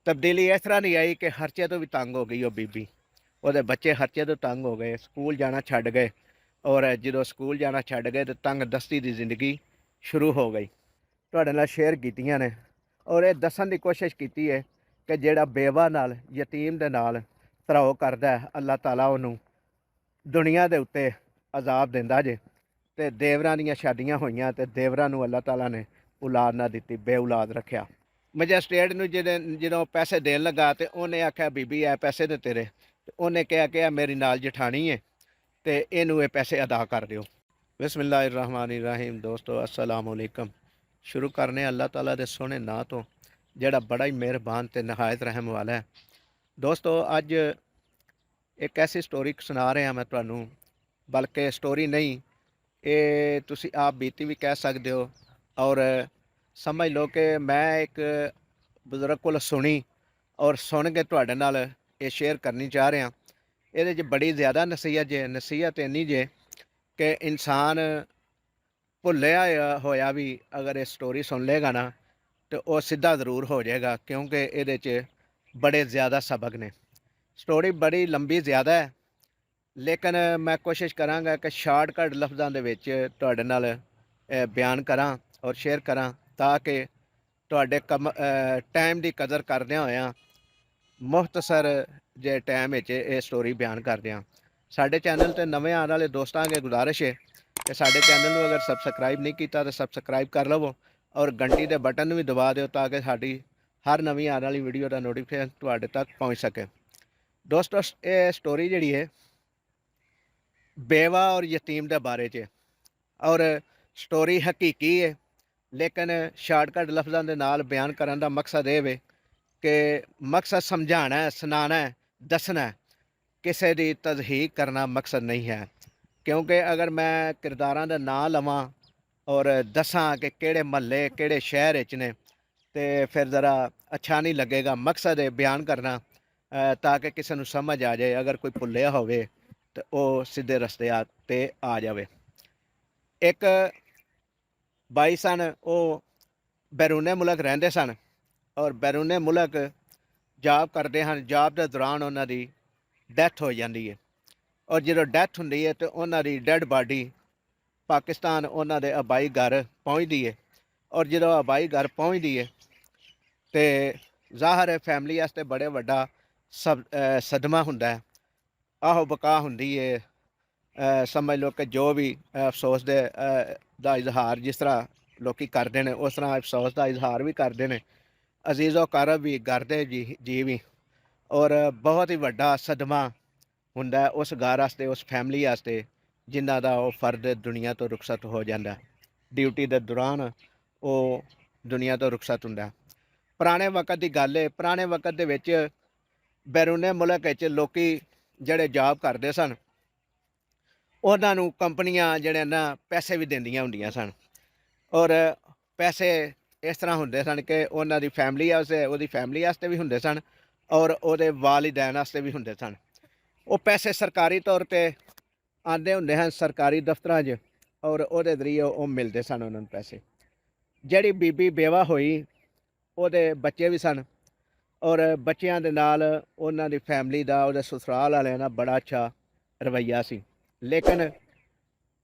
ਤਬਦੀਲੀ ਇਸ ਤਰ੍ਹਾਂ ਨਹੀਂ ਆਈ ਕਿ ਖਰਚੇ ਤੋਂ ਵੀ ਤੰਗ ਹੋ ਗਈ ਉਹ ਬੀਬੀ। ਉਹਦੇ ਬੱਚੇ ਖਰਚੇ ਤੋਂ ਤੰਗ ਹੋ ਗਏ, ਸਕੂਲ ਜਾਣਾ ਛੱਡ ਗਏ। ਔਰ ਜਦੋਂ ਸਕੂਲ ਜਾਣਾ ਛੱਡ ਗਏ ਤਾਂ ਤੰਗ ਦਸਤੀ ਦੀ ਜ਼ਿੰਦਗੀ ਸ਼ੁਰੂ ਹੋ ਗਈ। ਤੁਹਾਡੇ ਨਾਲ ਸ਼ੇਅਰ ਕੀਤੀਆਂ ਨੇ ਔਰ ਇਹ ਦੱਸਣ ਦੀ ਕੋਸ਼ਿਸ਼ ਕੀਤੀ ਹੈ ਕਿ ਜਿਹੜਾ ਬੇਵਾ ਨਾਲ, ਯਤੀਮ ਦੇ ਨਾਲ ਧਰਾਓ ਕਰਦਾ ਹੈ, ਅੱਲਾਹ ਤਾਲਾ ਉਹਨੂੰ ਦੁਨੀਆ ਦੇ ਉੱਤੇ ਅਜ਼ਾਬ ਦਿੰਦਾ ਜੇ। ਤੇ ਦੇਵਰਾਂ ਦੀਆਂ ਸ਼ਾਦੀਆਂ ਹੋਈਆਂ ਤੇ ਦੇਵਰਾਂ ਨੂੰ ਅੱਲਾਹ ਤਾਲਾ ਨੇ ਔਲਾਦ ਨਾ ਦਿੱਤੀ, ਬੇਔਲਾਦ ਰੱਖਿਆ। ਮੈਜਿਸਟ੍ਰੇਟ ਨੂੰ ਜਦੋਂ ਪੈਸੇ ਦੇਣ ਲੱਗਾ ਤੇ ਉਹਨੇ ਆਖਿਆ ਬੀਬੀ ਇਹ ਪੈਸੇ ਤੇ ਤੇਰੇ। ਤੇ ਉਹਨੇ ਕਿਹਾ ਕਿ ਇਹ ਮੇਰੀ ਨਾਲ ਜਠਾਣੀ ਹੈ ਤੇ ਇਹਨੂੰ ਇਹ ਪੈਸੇ ਅਦਾ ਕਰ ਦਿਓ। ਬਿਸਮਿल्लाहिर्रहमानिर्रहीम। ਦੋਸਤੋ अस्सलाम वालेकुम। शुरू करने अल्लाह ताला ਦੇ ਸੋਹਣੇ ਨਾਂ ਤੋਂ ਜਿਹੜਾ ਬੜਾ ਹੀ ਮਿਹਰਬਾਨ ਤੇ ਨਹਾਇਤ ਰਹਿਮ ਵਾਲਾ ਹੈ। ਦੋਸਤੋ ਅੱਜ ਇੱਕ ਐਸੀ ਸਟੋਰੀ ਸੁਣਾ ਰਿਹਾ ਮੈਂ ਤੁਹਾਨੂੰ, ਬਲਕਿ ਸਟੋਰੀ ਨਹੀਂ, ਇਹ ਤੁਸੀਂ ਆਪ ਬੀਤੀ ਵੀ ਕਹਿ ਸਕਦੇ ਹੋ। ਔਰ ਸਮਝ ਲਓ ਕਿ ਮੈਂ ਇੱਕ ਬਜ਼ੁਰਗ ਕੋਲ ਸੁਣੀ ਔਰ ਸੁਣ ਕੇ ਤੁਹਾਡੇ ਨਾਲ ਇਹ ਸ਼ੇਅਰ ਕਰਨੀ ਚਾਹ ਰਿਹਾ। ਇਹਦੇ 'ਚ ਬੜੀ ਜ਼ਿਆਦਾ ਨਸੀਹਤ ਜੇ, ਨਸੀਹਤ ਇੰਨੀ ਜੇ ਕਿ ਇਨਸਾਨ ਭੁੱਲਿਆ ਹੋਇਆ ਵੀ ਅਗਰ ਇਹ ਸਟੋਰੀ ਸੁਣ ਲੇਗਾ ਨਾ ਤੇ ਉਹ ਸਿੱਧਾ ਜ਼ਰੂਰ ਹੋ ਜਾਏਗਾ, ਕਿਉਂਕਿ ਇਹਦੇ 'ਚ ਬੜੇ ਜ਼ਿਆਦਾ ਸਬਕ ਨੇ। ਸਟੋਰੀ ਬੜੀ ਲੰਬੀ ਜ਼ਿਆਦਾ ਹੈ, ਲੇਕਿਨ ਮੈਂ ਕੋਸ਼ਿਸ਼ ਕਰਾਂਗਾ ਕਿ ਸ਼ਾਰਟਕਟ ਲਫ਼ਜ਼ਾਂ ਦੇ ਵਿੱਚ ਤੁਹਾਡੇ ਨਾਲ ਬਿਆਨ ਕਰਾਂ ਔਰ ਸ਼ੇਅਰ ਕਰਾਂ, ਤਾਂ ਕਿ ਤੁਹਾਡੇ ਟਾਈਮ ਦੀ ਕਦਰ ਕਰਦਿਆਂ ਹੋਇਆਂ ਮੁਖਤਸਰ ਜੇ ਟਾਈਮ ਵਿੱਚ ਇਹ ਸਟੋਰੀ ਬਿਆਨ ਕਰਦੇ ਹਾਂ। ਸਾਡੇ ਚੈਨਲ 'ਤੇ ਨਵੇਂ ਆਉਣ ਵਾਲੇ ਦੋਸਤਾਂ ਅੱਗੇ ਗੁਜ਼ਾਰਿਸ਼ ਹੈ ਕਿ ਸਾਡੇ ਚੈਨਲ ਨੂੰ ਅਗਰ ਸਬਸਕ੍ਰਾਈਬ ਨਹੀਂ ਕੀਤਾ ਤਾਂ ਸਬਸਕ੍ਰਾਈਬ ਕਰ ਲਵੋ ਔਰ ਘੰਟੀ ਦੇ ਬਟਨ ਨੂੰ ਵੀ ਦਬਾ ਦਿਓ, ਤਾਂ ਕਿ ਸਾਡੀ ਹਰ ਨਵੀਂ ਆਉਣ ਵਾਲੀ ਵੀਡੀਓ ਦਾ ਨੋਟੀਫਿਕੇਸ਼ਨ ਤੁਹਾਡੇ ਤੱਕ ਪਹੁੰਚ ਸਕੇ। ਦੋਸਤੋ ਇਹ ਸਟੋਰੀ ਜਿਹੜੀ ਹੈ ਬੇਵਾ ਔਰ ਯਤੀਮ ਦੇ ਬਾਰੇ 'ਚ, ਔਰ ਸਟੋਰੀ ਹਕੀਕੀ ਹੈ, ਲੇਕਿਨ ਸ਼ਾਰਟਕਟ ਲਫ਼ਜ਼ਾਂ ਦੇ ਨਾਲ ਬਿਆਨ ਕਰਨ ਦਾ ਮਕਸਦ ਇਹ ਵੇ ਕਿ ਮਕਸਦ ਸਮਝਾਉਣਾ ਹੈ, ਸੁਣਾਉਣਾ ਹੈ, ਦੱਸਣਾ ਹੈ। ਕਿਸੇ ਦੀ ਤਜ਼ਹੀਕ ਕਰਨਾ ਮਕਸਦ ਨਹੀਂ ਹੈ, ਕਿਉਂਕਿ ਅਗਰ ਮੈਂ ਕਿਰਦਾਰਾਂ ਦਾ ਨਾਂ ਲਵਾਂ ਔਰ ਦੱਸਾਂ ਕਿ ਕਿਹੜੇ ਮਹੱਲੇ ਕਿਹੜੇ ਸ਼ਹਿਰ ਵਿੱਚ ਨੇ ਤੇ ਫਿਰ ज़रा ਅੱਛਾ ਨਹੀਂ ਲੱਗੇਗਾ। ਮਕਸਦ ਹੈ ਬਿਆਨ ਕਰਨਾ ਤਾਂ ਕਿ ਕਿਸੇ ਨੂੰ ਸਮਝ ਆ ਜਾਏ, ਅਗਰ ਕੋਈ ਭੁੱਲਿਆ ਹੋਵੇ ਤੇ ਉਹ ਸਿੱਧੇ ਰਸਤੇ 'ਤੇ ਆ ਜਾਵੇ। ਇੱਕ ਬਾਈ ਸਨ, ਉਹ ਬੈਰੂਨੇ ਮੁਲਕ ਰਹਿੰਦੇ ਸਨ ਔਰ ਬੈਰੂਨੇ ਮੁਲਕ ਜਾਬ ਕਰਦੇ ਹਨ। ਜਾਬ ਦੇ ਦੌਰਾਨ ਉਹਨਾਂ ਦੀ ਡੈਥ ਹੋ ਜਾਂਦੀ ਹੈ ਔਰ ਜਦੋਂ ਡੈਥ ਹੁੰਦੀ ਹੈ ਤੇ ਉਹਨਾਂ ਦੀ ਡੈਡ ਬਾਡੀ ਪਾਕਿਸਤਾਨ ਉਹਨਾਂ ਦੇ ਆਬਾਈ ਘਰ ਪਹੁੰਚਦੀ ਹੈ। ਔਰ ਜਦੋਂ ਆਬਾਈ ਘਰ ਪਹੁੰਚਦੀ ਹੈ ਤੇ ਜ਼ਾਹਰ ਹੈ ਫੈਮਲੀ ਵਾਸਤੇ ਬੜੇ ਵੱਡਾ ਸਦਮਾ ਹੁੰਦਾ ਹੈ, ਆਹੋ ਬਕਾ ਹੁੰਦੀ ਹੈ। ਸਮਝ ਲਓ ਕਿ ਜੋ ਵੀ ਅਫਸੋਸ ਦਾ ਇਜ਼ਹਾਰ ਜਿਸ ਤਰ੍ਹਾਂ ਲੋਕੀ ਕਰਦੇ ਨੇ, ਉਸ ਤਰ੍ਹਾਂ ਅਫਸੋਸ ਦਾ ਇਜ਼ਹਾਰ ਵੀ ਕਰਦੇ ਨੇ, ਅਜ਼ੀਜ਼ੋ ਕਰਬ ਵੀ ਕਰਦੇ ਜੀ ਵੀ। ਔਰ ਬਹੁਤ ਹੀ ਵੱਡਾ ਸਦਮਾ ਹੁੰਦਾ ਉਸ ਘਰ ਵਾਸਤੇ, ਉਸ ਫੈਮਲੀ ਵਾਸਤੇ ਜਿਨ੍ਹਾਂ ਦਾ ਉਹ ਫਰਦ ਦੁਨੀਆ ਤੋਂ ਰੁਖਸਤ ਹੋ ਜਾਂਦਾ। ਡਿਊਟੀ ਦੇ ਦੌਰਾਨ ਉਹ ਦੁਨੀਆ ਤੋਂ ਰੁਖਸਤ ਹੁੰਦਾ। ਪੁਰਾਣੇ ਵਕਤ ਦੀ ਗੱਲ ਹੈ। ਪੁਰਾਣੇ ਵਕਤ ਦੇ ਵਿੱਚ ਬੈਰੂਨੇ ਮੁਲਕ ਵਿੱਚ ਲੋਕੀ ਜਿਹੜੇ ਜਾਬ ਕਰਦੇ ਸਨ ਉਹਨਾਂ ਨੂੰ ਕੰਪਨੀਆਂ ਜਿਹੜੇ ਨਾ ਪੈਸੇ ਵੀ ਦਿੰਦੀਆਂ ਹੁੰਦੀਆਂ ਸਨ। ਔਰ ਪੈਸੇ ਇਸ ਤਰ੍ਹਾਂ ਹੁੰਦੇ ਸਨ ਕਿ ਉਹਨਾਂ ਦੀ ਫੈਮਲੀ ਵਾਸਤੇ, ਉਹਦੀ ਫੈਮਲੀ ਵਾਸਤੇ ਵੀ ਹੁੰਦੇ ਸਨ ਔਰ ਉਹਦੇ ਵਾਲਿदैन ਵਾਸਤੇ ਵੀ ਹੁੰਦੇ ਸਨ। ਉਹ ਪੈਸੇ ਸਰਕਾਰੀ ਤੌਰ 'ਤੇ ਆਉਂਦੇ ਹੁੰਦੇ ਹਨ ਸਰਕਾਰੀ ਦਫ਼ਤਰਾਂ 'ਚ, ਔਰ ਉਹਦੇ ਜ਼ਰੀਏ ਉਹ ਮਿਲਦੇ ਸਨ ਉਹਨਾਂ ਨੂੰ ਪੈਸੇ। ਜਿਹੜੀ ਬੀਬੀ ਬੇਵਾ ਹੋਈ ਉਹਦੇ ਬੱਚੇ ਵੀ ਸਨ ਔਰ ਬੱਚਿਆਂ ਦੇ ਨਾਲ ਉਹਨਾਂ ਦੀ ਫੈਮਲੀ ਦਾ, ਉਹਦੇ ਸਸੁਰਾਲ ਵਾਲਿਆਂ ਦਾ ਬੜਾ ਅੱਛਾ ਰਵੱਈਆ ਸੀ। ਲੇਕਿਨ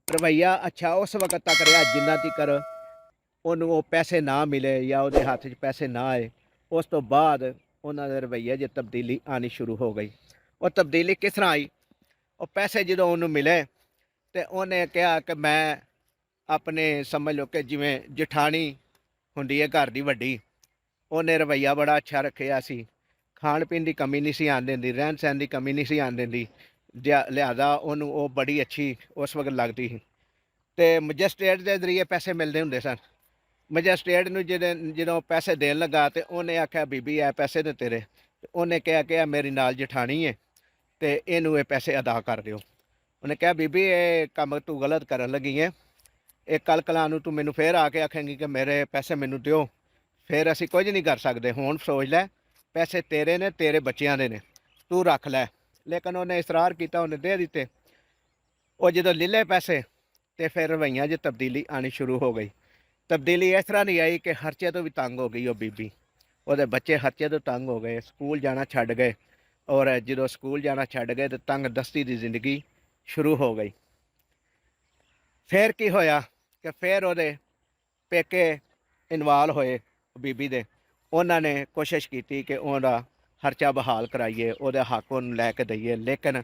ਰਵੱਈਆ ਅੱਛਾ ਉਸ ਵਕਤ ਤੱਕ ਰਿਹਾ ਜਿੰਨਾ ਤੀਕਰ ਉਹਨੂੰ ਉਹ ਪੈਸੇ ਨਾ ਮਿਲੇ ਜਾਂ ਉਹਦੇ ਹੱਥ 'ਚ ਪੈਸੇ ਨਾ ਆਏ। ਉਸ ਤੋਂ ਬਾਅਦ ਉਹਨਾਂ ਦੇ ਰਵੱਈਏ 'ਚ ਤਬਦੀਲੀ ਆਉਣੀ ਸ਼ੁਰੂ ਹੋ ਗਈ। ਉਹ ਤਬਦੀਲੀ ਕਿਸ ਤਰ੍ਹਾਂ ਆਈ? ਉਹ ਪੈਸੇ ਜਦੋਂ ਉਹਨੂੰ ਮਿਲੇ ਤੇ ਉਹਨੇ ਕਿਹਾ ਕਿ ਮੈਂ ਆਪਣੇ, ਸਮਝ ਲਓ ਕਿ ਜਿਵੇਂ ਜਠਾਣੀ ਹੁੰਦੀ ਹੈ ਘਰ ਦੀ ਵੱਡੀ, ਉਹਨੇ ਰਵੱਈਆ ਬੜਾ ਅੱਛਾ ਰੱਖਿਆ ਸੀ। ਖਾਣ ਪੀਣ ਦੀ ਕਮੀ ਨਹੀਂ ਸੀ ਆਉਣ ਦਿੰਦੀ, ਰਹਿਣ ਸਹਿਣ ਦੀ ਕਮੀ ਨਹੀਂ ਸੀ ਆਉਣ ਦਿੰਦੀ, ਲਿਹਾਜ਼ਾ ਉਹਨੂੰ ਉਹ ਬੜੀ ਅੱਛੀ ਉਸ ਵਕਤ ਲੱਗਦੀ ਸੀ। ਤੇ ਮੈਜਿਸਟ੍ਰੇਟ ਦੇ ਜ਼ਰੀਏ ਪੈਸੇ ਮਿਲਦੇ ਹੁੰਦੇ ਸਨ। ਮੈਜਿਸਟ੍ਰੇਟ ਨੂੰ ਜਦੋਂ ਪੈਸੇ ਦੇਣ ਲੱਗਾ ਤੇ ਉਹਨੇ ਆਖਿਆ ਬੀਬੀ ਇਹ ਪੈਸੇ ਤੇ ਤੇਰੇ। ਤੇ ਉਹਨੇ ਕਿਹਾ ਕਿ ਇਹ ਮੇਰੀ ਨਾਲ ਜਠਾਣੀ ਹੈ ਤੇ ਇਹਨੂੰ ਇਹ ਪੈਸੇ ਅਦਾ ਕਰ ਦਿਓ। ਉਹਨੇ ਕਿਹਾ ਬੀਬੀ ਇਹ ਕੰਮ ਤੂੰ ਗਲਤ ਕਰਨ ਲੱਗੀ ਹੈ, ਇਹ ਕੱਲ ਕਲਾਂ ਨੂੰ ਤੂੰ ਮੈਨੂੰ ਫੇਰ ਆ ਕੇ ਆਖੇਂਗੀ ਕਿ ਮੇਰੇ ਪੈਸੇ ਮੈਨੂੰ ਦਿਓ, ਫਿਰ ਅਸੀਂ ਕੁਝ ਨਹੀਂ ਕਰ ਸਕਦੇ। ਹੁਣ ਸੋਚ ਲੈ, ਪੈਸੇ ਤੇਰੇ ਨੇ, ਤੇਰੇ ਬੱਚਿਆਂ ਦੇ ਨੇ, ਤੂੰ ਰੱਖ ਲੈ। ਲੇਕਿਨ ਉਹਨੇ ਇਸਰਾਰ ਕੀਤਾ, ਉਹਨੇ ਦੇ ਦਿੱਤੇ। ਉਹ ਜਦੋਂ ਲੈ ਲਏ ਪੈਸੇ ਤੇ ਫਿਰ ਰਵੱਈਆਂ 'ਚ ਤਬਦੀਲੀ ਆਉਣੀ ਸ਼ੁਰੂ ਹੋ ਗਈ। ਤਬਦੀਲੀ ਇਸ ਤਰ੍ਹਾਂ ਨਹੀਂ ਆਈ ਕਿ ਖਰਚੇ ਤੋਂ ਵੀ ਤੰਗ ਹੋ ਗਈ ਉਹ ਬੀਬੀ। ਉਹਦੇ ਬੱਚੇ ਹਰਚੇ ਤੋਂ ਤੰਗ ਹੋ ਗਏ, ਸਕੂਲ ਜਾਣਾ ਛੱਡ ਗਏ। ਔਰ ਜਦੋਂ ਸਕੂਲ ਜਾਣਾ ਛੱਡ ਗਏ ਤਾਂ ਤੰਗ ਦਸਤੀ ਦੀ ਜ਼ਿੰਦਗੀ ਸ਼ੁਰੂ ਹੋ ਗਈ। ਫਿਰ ਕੀ ਹੋਇਆ ਕਿ ਫਿਰ ਉਹਦੇ ਪੇਕੇ ਇਨਵਾਲ ਹੋਏ ਬੀਬੀ ਦੇ। ਉਹਨਾਂ ਨੇ ਕੋਸ਼ਿਸ਼ ਕੀਤੀ ਕਿ ਉਹਦਾ ਖਰਚਾ ਬਹਾਲ ਕਰਾਈਏ, ਉਹਦੇ ਹੱਕ ਉਹਨੂੰ ਲੈ ਕੇ ਦਈਏ, ਲੇਕਿਨ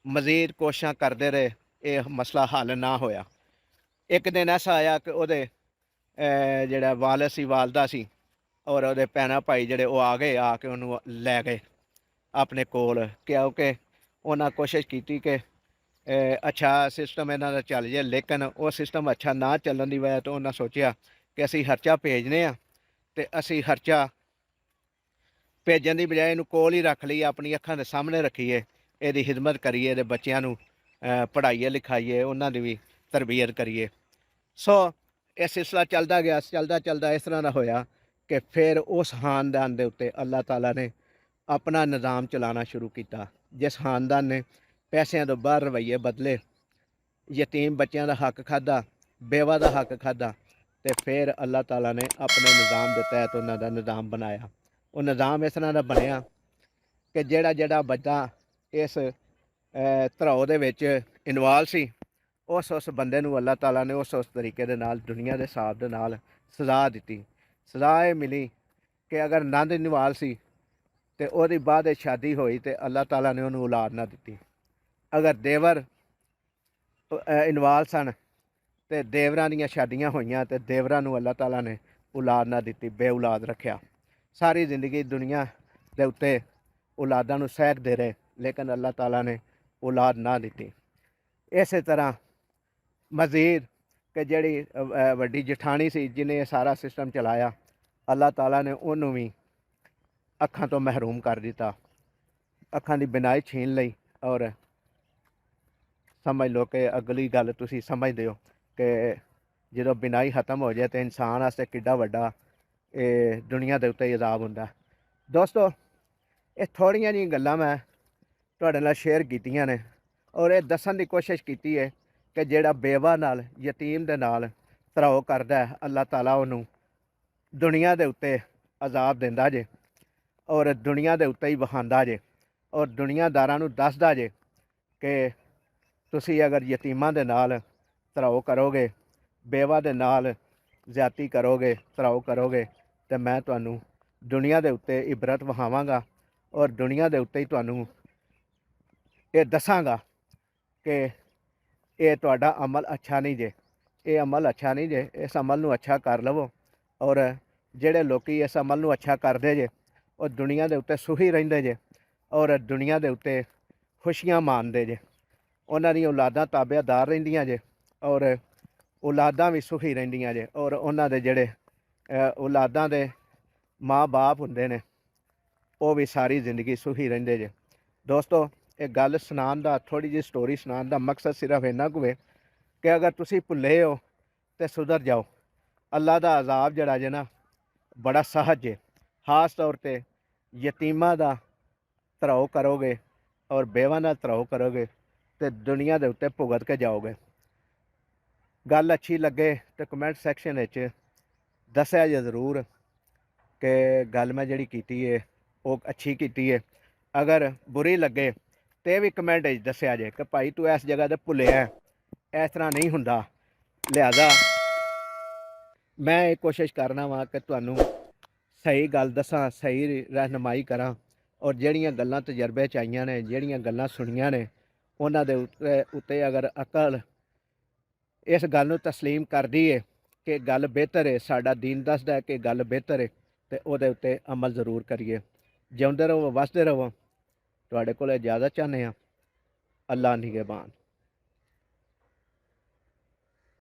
ਮਜ਼ੀਦ ਕੋਸ਼ਿਸ਼ਾਂ ਕਰਦੇ ਰਹੇ, ਇਹ ਮਸਲਾ ਹੱਲ ਨਾ ਹੋਇਆ। ਇੱਕ ਦਿਨ ਐਸਾ ਆਇਆ ਕਿ ਉਹਦੇ ਜਿਹੜਾ ਵਾਲਦ ਸੀ, ਵਾਲਦਾ ਸੀ, ਔਰ ਉਹਦੇ ਭੈਣਾਂ ਭਾਈ ਜਿਹੜੇ ਉਹ ਆ ਗਏ, ਆ ਕੇ ਉਹਨੂੰ ਲੈ ਗਏ ਆਪਣੇ ਕੋਲ, ਕਿਉਂਕਿ ਉਹਨਾਂ ਕੋਸ਼ਿਸ਼ ਕੀਤੀ ਕਿ ਅੱਛਾ ਸਿਸਟਮ ਇਹਨਾਂ ਦਾ ਚੱਲ ਜਾਏ, ਲੇਕਿਨ ਉਹ ਸਿਸਟਮ ਅੱਛਾ ਨਾ ਚੱਲਣ ਦੀ ਵਜ੍ਹਾ ਤੋਂ ਉਹਨਾਂ ਸੋਚਿਆ ਕਿ ਅਸੀਂ ਖਰਚਾ ਭੇਜਨੇ ਆ ਤੇ ਅਸੀਂ ਖਰਚਾ ਭੇਜਣ ਦੀ ਬਜਾਏ ਇਹਨੂੰ ਕੋਲ ਹੀ ਰੱਖ ਲਈਏ, ਆਪਣੀ ਅੱਖਾਂ ਦੇ ਸਾਹਮਣੇ ਰੱਖੀਏ, ਇਹਦੀ ਖਿਦਮਤ ਕਰੀਏ, ਇਹਦੇ ਬੱਚਿਆਂ ਨੂੰ ਪੜ੍ਹਾਈਏ ਲਿਖਾਈਏ, ਉਹਨਾਂ ਦੀ ਵੀ ਤਰਬੀਅਤ ਕਰੀਏ। ਸੋ ਇਹ ਸਿਲਸਿਲਾ ਚੱਲਦਾ ਗਿਆ, ਚੱਲਦਾ ਚੱਲਦਾ ਇਸ ਤਰ੍ਹਾਂ ਦਾ ਹੋਇਆ ਕਿ ਫਿਰ ਉਸ ਖਾਨਦਾਨ ਦੇ ਉੱਤੇ ਅੱਲਾਹ ਤਾਲਾ ਨੇ ਆਪਣਾ ਨਿਜ਼ਾਮ ਚਲਾਉਣਾ ਸ਼ੁਰੂ ਕੀਤਾ। ਜਿਸ ਖਾਨਦਾਨ ਨੇ ਪੈਸਿਆਂ ਤੋਂ ਬਾਹਰ ਰਵੱਈਏ ਬਦਲੇ, ਯਤੀਮ ਬੱਚਿਆਂ ਦਾ ਹੱਕ ਖਾਧਾ, ਬੇਵਾ ਦਾ ਹੱਕ ਖਾਧਾ, ਤੇ ਫਿਰ ਅੱਲਾਹ ਤਾਲਾ ਨੇ ਆਪਣੇ ਨਿਜ਼ਾਮ ਦੇ ਤਹਿਤ ਉਹਨਾਂ ਦਾ ਨਿਜ਼ਾਮ ਬਣਾਇਆ। ਉਹ ਨਿਜ਼ਾਮ ਇਸ ਤਰ੍ਹਾਂ ਦਾ ਬਣਿਆ ਕਿ ਜਿਹੜਾ ਜਿਹੜਾ ਬੱਚਾ ਇਸ ਧਰਾਓ ਦੇ ਵਿੱਚ ਇਨਵਾਲ ਸੀ, ਉਸ ਬੰਦੇ ਨੂੰ ਅੱਲਾਹ ਤਾਲਾ ਨੇ ਉਸ ਤਰੀਕੇ ਦੇ ਨਾਲ, ਦੁਨੀਆ ਦੇ ਹਿਸਾਬ ਦੇ ਨਾਲ ਸਜ਼ਾ ਦਿੱਤੀ। ਸਜ਼ਾ ਇਹ ਮਿਲੀ ਕਿ ਅਗਰ ਨੰਦ ਇਨਵਾਲ ਸੀ ਤੇ ਉਹਦੀ ਬਾਅਦ ਸ਼ਾਦੀ ਹੋਈ ਤੇ ਅੱਲਾਹ ਤਾਲਾ ਨੇ ਉਹਨੂੰ ਔਲਾਦ ਨਾ ਦਿੱਤੀ। ਅਗਰ ਦੇਵਰ ਇਨਵਾਲ ਸਨ ਤੇ ਦੇਵਰਾਂ ਦੀਆਂ ਸ਼ਾਦੀਆਂ ਹੋਈਆਂ ਤੇ ਦੇਵਰਾਂ ਨੂੰ ਅੱਲਾਹ ਤਾਲਾ ਨੇ ਔਲਾਦ ਨਾ ਦਿੱਤੀ, ਬੇ ਔਲਾਦ ਰੱਖਿਆ। ਸਾਰੀ ਜ਼ਿੰਦਗੀ ਦੁਨੀਆ ਦੇ ਉੱਤੇ ਔਲਾਦਾਂ ਨੂੰ ਸਹਿਕਦੇ ਰਹੇ, ਲੇਕਿਨ ਅੱਲਾਹ ਤਾਲਾ ਨੇ ਔਲਾਦ ਨਾ ਦਿੱਤੀ। ਇਸੇ ਤਰ੍ਹਾਂ ਮਜ਼ੀਦ ਕਿ ਜਿਹੜੀ ਵੱਡੀ ਜਠਾਣੀ ਸੀ ਜਿਹਨੇ ਇਹ ਸਾਰਾ ਸਿਸਟਮ ਚਲਾਇਆ, ਅੱਲਾਹ ਤਾਲਾ ਨੇ ਉਹਨੂੰ ਵੀ ਅੱਖਾਂ ਤੋਂ ਮਹਿਰੂਮ ਕਰ ਦਿੱਤਾ, ਅੱਖਾਂ ਦੀ ਬਿਨਾਈ ਛੀਨ ਲਈ। ਔਰ ਸਮਝ ਲਓ ਕਿ ਅਗਲੀ ਗੱਲ ਤੁਸੀਂ ਸਮਝਦੇ ਹੋ ਕਿ ਜਦੋਂ ਬਿਨਾਈ ਖਤਮ ਹੋ ਜਾਏ ਤਾਂ ਇਨਸਾਨ ਵਾਸਤੇ ਕਿੱਡਾ ਵੱਡਾ ਇਹ ਦੁਨੀਆ ਦੇ ਉੱਤੇ ਅਜ਼ਾਬ ਹੁੰਦਾ। ਦੋਸਤੋ, ਇਹ ਥੋੜ੍ਹੀਆਂ ਜਿਹੀਆਂ ਗੱਲਾਂ ਮੈਂ ਤੁਹਾਡੇ ਨਾਲ ਸ਼ੇਅਰ ਕੀਤੀਆਂ ਨੇ, ਔਰ ਇਹ ਦੱਸਣ ਦੀ ਕੋਸ਼ਿਸ਼ ਕੀਤੀ ਹੈ ਕਿ ਜਿਹੜਾ ਬੇਵਾ ਨਾਲ, ਯਤੀਮ ਦੇ ਨਾਲ ਧਰਾਓ ਕਰਦਾ ਹੈ, ਅੱਲਾਹ ਤਾਲਾ ਉਹਨੂੰ ਦੁਨੀਆ ਦੇ ਉੱਤੇ ਅਜ਼ਾਬ ਦਿੰਦਾ ਜੇ, ਔਰ ਦੁਨੀਆ ਦੇ ਉੱਤੇ ਹੀ ਵਹਾਉਂਦਾ ਜੇ, ਔਰ ਦੁਨੀਆਦਾਰਾਂ ਨੂੰ ਦੱਸਦਾ ਜੇ ਕਿ ਤੁਸੀਂ ਅਗਰ ਯਤੀਮਾਂ ਦੇ ਨਾਲ ਧਰਾਓ ਕਰੋਗੇ, ਬੇਵਾ ਦੇ ਨਾਲ ਜ਼ਿਆਦਤੀ ਕਰੋਗੇ, ਧਰਾਓ ਕਰੋਗੇ, ਤੇ ਮੈਂ ਤੁਹਾਨੂੰ ਦੁਨੀਆ ਦੇ ਉੱਤੇ ਇਬਰਤ ਵਹਾਵਾਂਗਾ, ਔਰ ਦੁਨੀਆ ਦੇ ਉੱਤੇ ਹੀ ਤੁਹਾਨੂੰ ਇਹ ਦੱਸਾਂਗਾ ਕਿ ਇਹ ਤੁਹਾਡਾ ਅਮਲ ਅੱਛਾ ਨਹੀਂ ਜੇ, ਇਹ ਅਮਲ ਅੱਛਾ ਨਹੀਂ ਜੇ, ਇਸ ਅਮਲ ਨੂੰ ਅੱਛਾ ਕਰ ਲਵੋ। ਔਰ ਜਿਹੜੇ ਲੋਕੀ ਇਸ ਅਮਲ ਨੂੰ ਅੱਛਾ ਕਰਦੇ ਜੇ ਉਹ ਦੁਨੀਆ ਦੇ ਉੱਤੇ ਸੁਖੀ ਰਹਿੰਦੇ ਜੇ, ਔਰ ਦੁਨੀਆ ਦੇ ਉੱਤੇ ਖੁਸ਼ੀਆਂ ਮਾਣਦੇ ਜੇ, ਉਹਨਾਂ ਦੀਆਂ ਔਲਾਦਾਂ ਤਾਬੇਦਾਰ ਰਹਿੰਦੀਆਂ ਜੇ, ਔਰ ਔਲਾਦਾਂ ਵੀ ਸੁਖੀ ਰਹਿੰਦੀਆਂ ਜੇ, ਔਰ ਉਹਨਾਂ ਦੇ ਜਿਹੜੇ ਔਲਾਦਾਂ ਦੇ ਮਾਂ ਬਾਪ ਹੁੰਦੇ ਨੇ ਉਹ ਵੀ ਸਾਰੀ ਜ਼ਿੰਦਗੀ ਸੁਖੀ ਰਹਿੰਦੇ ਜੇ। ਦੋਸਤੋ, ਇਹ ਗੱਲ ਸੁਣਾਉਣ ਦਾ, ਥੋੜ੍ਹੀ ਜਿਹੀ ਸਟੋਰੀ ਸੁਣਾਉਣ ਦਾ ਮਕਸਦ ਸਿਰਫ ਇੰਨਾ ਕੁ ਹੈ ਕਿ ਅਗਰ ਤੁਸੀਂ ਭੁੱਲੇ ਹੋ ਤੇ ਸੁਧਰ ਜਾਓ। ਅੱਲਾ ਦਾ ਅਜ਼ਾਬ ਜਿਹੜਾ ਜੇ ਨਾ ਬੜਾ ਸਹਜ ਹੈ। ਖਾਸ ਤੌਰ 'ਤੇ ਯਤੀਮਾਂ ਦਾ ਧਰਾਓ ਕਰੋਗੇ ਔਰ ਬੇਵਾ ਨਾਲ ਧਰਾਓ ਕਰੋਗੇ ਤੇ ਦੁਨੀਆ ਦੇ ਉੱਤੇ ਭੁਗਤ ਕੇ ਜਾਓਗੇ। ਗੱਲ ਅੱਛੀ ਲੱਗੇ ਤੇ ਕਮੈਂਟ ਸੈਕਸ਼ਨ ਵਿੱਚ ਦੱਸਿਆ ਜੇ ਜ਼ਰੂਰ ਕਿ ਗੱਲ ਮੈਂ ਜਿਹੜੀ ਕੀਤੀ ਹੈ ਉਹ ਅੱਛੀ ਕੀਤੀ ਹੈ। ਅਗਰ ਬੁਰੀ ਲੱਗੇ ਤੇ ਵੀ ਕਮੈਂਟ ਵਿੱਚ ਦੱਸਿਆ ਜੇ ਕਿ ਭਾਈ ਤੂੰ ਇਸ ਜਗ੍ਹਾ 'ਤੇ ਭੁੱਲਿਆ, ਇਸ ਤਰ੍ਹਾਂ ਨਹੀਂ ਹੁੰਦਾ। ਲਿਹਾਜ਼ਾ ਮੈਂ ਇਹ ਕੋਸ਼ਿਸ਼ ਕਰਨਾ ਵਾਂ ਕਿ ਤੁਹਾਨੂੰ ਸਹੀ ਗੱਲ ਦੱਸਾਂ, ਸਹੀ ਰਹਿਨੁਮਾਈ ਕਰਾਂ, ਔਰ ਜਿਹੜੀਆਂ ਗੱਲਾਂ ਤਜਰਬੇ 'ਚ ਆਈਆਂ ਨੇ, ਜਿਹੜੀਆਂ ਗੱਲਾਂ ਸੁਣੀਆਂ ਨੇ, ਉਹਨਾਂ ਦੇ ਉੱਤੇ ਅਗਰ ਅਕਲ ਇਸ ਗੱਲ ਨੂੰ ਤਸਲੀਮ ਕਰਦੀ ਹੈ ਕਿ ਗੱਲ ਬਿਹਤਰ ਹੈ, ਸਾਡਾ ਦੀਨ ਦੱਸਦਾ ਹੈ ਕਿ ਗੱਲ ਬਿਹਤਰ ਹੈ, ਤੇ ਉਹਦੇ ਉੱਤੇ ਅਮਲ ਜ਼ਰੂਰ ਕਰੀਏ। ਜਿਉਂਦੇ ਰਹੋ, ਵਸਦੇ ਰਹੋ। ਤੁਹਾਡੇ ਕੋਲ ਇਜਾਜ਼ਤ ਚਾਹੁੰਦੇ ਹਾਂ। ਅੱਲਾ ਨਿਗਹਿਬਾਨ।